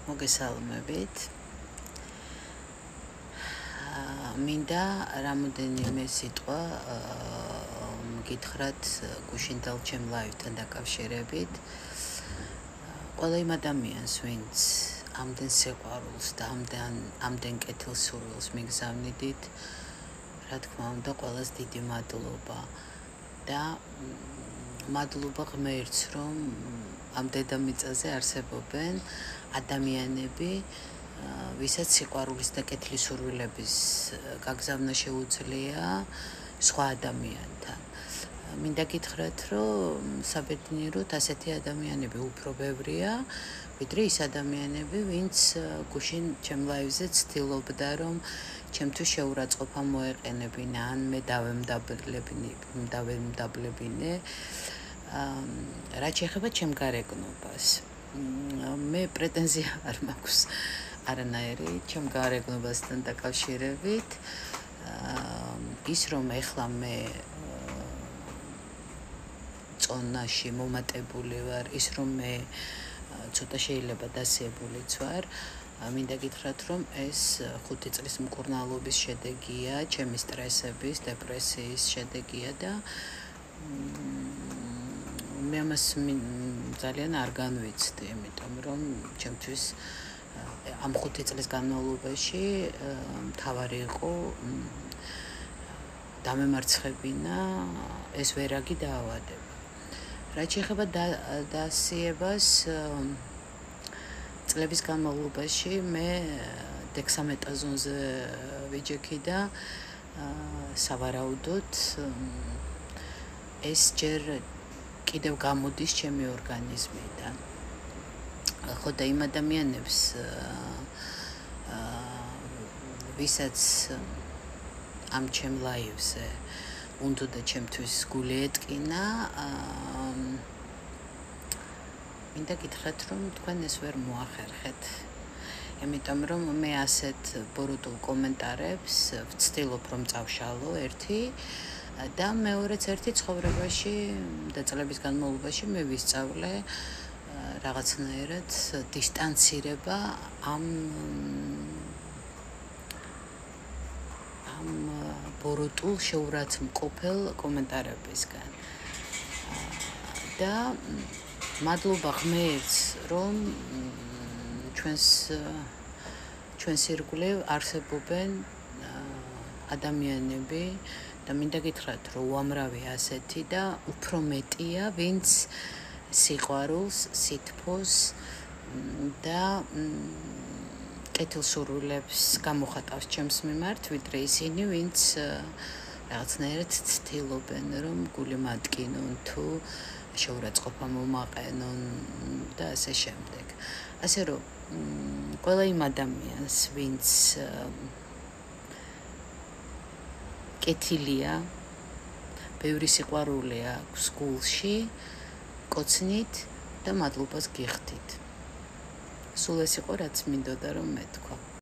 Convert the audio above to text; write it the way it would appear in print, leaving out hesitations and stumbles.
მოგესალმებით. მინდა რამოდენიმე სიტყვა მგითხრათ გუშინ დალჩემ ლაივთან დაკავშირებით. ყველა იმ ადამიანს, ვინც ამდენ სიყვარულს და ამდენ კეთილსურვილს მიგზავნიდით, რა თქმა უნდა, ყველას დიდი მადლობა და მადლობა ღმერთს, რომ ამ დედამიწაზე არსებობენ ადამიანები, ვისაც სიყვარულის და კეთილსურვილების გაგზავნა შეუძლია სხვა ადამიანთან. მინდა გითხრათ, რომ საბედნიეროდ ასეთი ადამიანები უფრო ბევრია, ვიდრე ის ადამიანები, ვინც გუშინ ჩემ ლაივზე ცდილობდა, რომ ჩემთვის შეურაცხყოფა მოეყენებინა, ან მე დავემდაბლებინე. რაც შეეხება ჩემ გარეგნობას. მე პრეტენზია არ მაქვს არანაირი ჩემ გარეგნობასთან დაკავშირებით. ის რომ ეხლა მე წონაში მომატებული ვარ, ის რომ მე ცოტა შეიძლება დასიებულიც ვარ, მინდა გითხრათ, რომ ეს 5 წლის მკურნალობის შედეგია, ჩემი სტრესების, დეპრესიის შედეგია და მე ამას ძალიან არ განვიცდი, იმიტომ რომ ჩემთვის ამ 5 წლის განმავლობაში მთავარი იყო დამემარცხებინა ეს ვერაგი დაავადება. რაც შეეხება დასიებას, წლების განმავლობაში მე დექსამეტაზონზე ვიჯექი და სავარაუდოდ ეს ჯერ კიდევ გამოდის ჩემი ორგანიზმიდან. ხო და იმ ადამიანებს, ვისაც ამ ჩემ ლაივზე უნდოდა ჩემთვის გული ეტკინა, მინდა გითხრათ, რომ თქვენ ეს ვერ მოახერხეთ. იმიტომ რომ მე ასეთ ბოროტულ კომენტარებს ვცდილობ რომ წავშალო ერთი და მეორეც ერთი ცხოვრებაში და წლების განმავლობაში მე ვისწავლე რაღაცნაირად დისტანცირება ამ ბოროტულ შეურაცხმყოფელ კომენტარებისგან. და მადლობა ღმერთს, რომ ჩვენს ირგვლივ არსებობენ ადამიანები და მინდა გითხრათ, რომ უამრავი ასეთი და უფრო მეტია, ვინც სიყვარულს, სითბოს და კეთილსურვილებს გამოხატავს ჩემს მიმართ, ვიდრე ისინი, ვინც რაღაცნაირად ცდილობენ, რომ გული მატკინონ თუ შეურაცხყოფა მომაყენონ და ასე შემდეგ. ასე რომ ყველა იმ ადამიანს, ვინც კეთილია, ბევრი სიყვარული აქვს გულში, კოცნით და მადლობას გიხდით. სულ ეს იყო, რაც მინდოდა რომ მეთქვა.